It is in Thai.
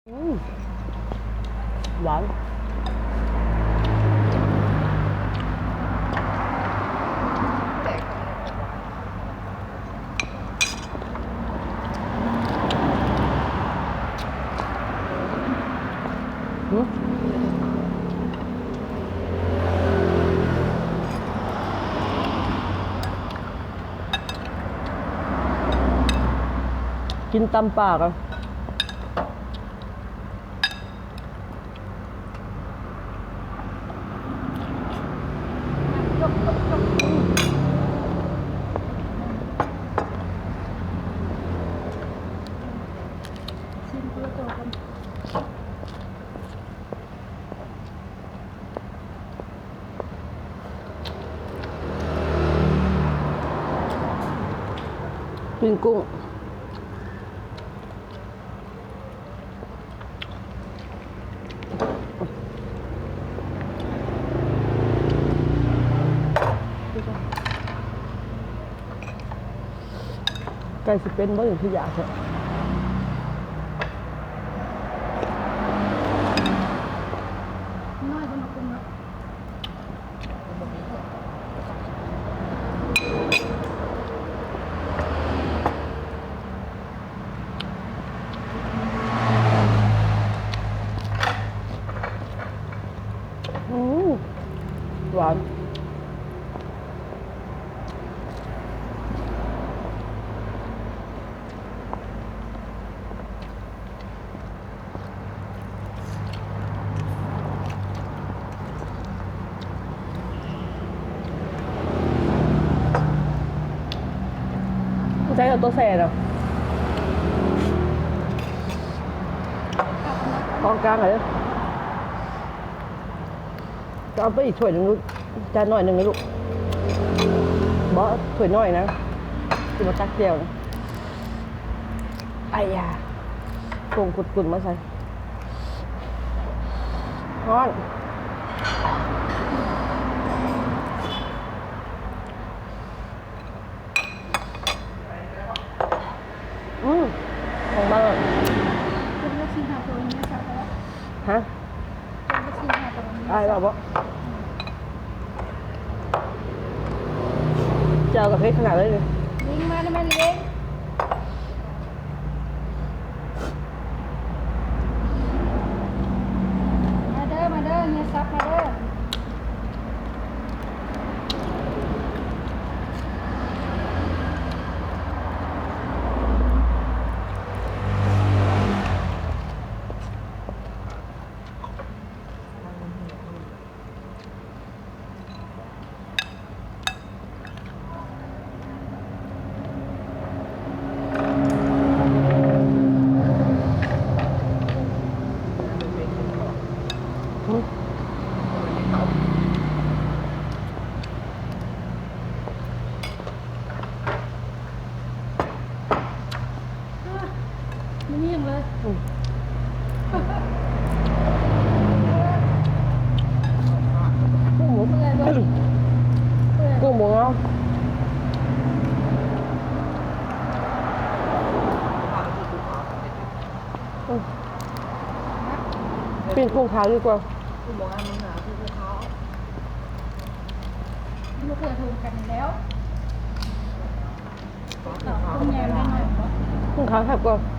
หวานกินตำปากอ่ะกินกุ้งไก่สิเป็นบ่อย่างที่อยากเถอะน้อยจะมาเป็นเนาะหวานใช้กับตัวแซ่เนาะกองกลางเลยจะเอาไปอีกถ้วยหนึ่งลูกจานหน่อยหนึ่งนะลูกบอสถ้วยน้อยนะคือมาตักเจียวนะไอ้ยาโป่งกุดๆมาใส่ร้อนของบ้าน เป็นลูกชิ้นหาตัวนี้ค่ะแล้ว ฮะ เป็นลูกชิ้นหาตัวนี้ ไอ้เราบ่เจอกับเพชรขนาดเลย ลิงมาได้ไหมลิงมาเด้อเฮียซับมาเด้อไม่เงียบเลยกุ้งหมู เปื่อยบ่เปื่อย กุ้งหมูเนาะปิ้งกุ้งขาวดีกว่า ลูกเปื่อยถูกกันแล้วต่อกุ้งแยมได้หน่อยบ่ กุ้งขาวแคบกว่า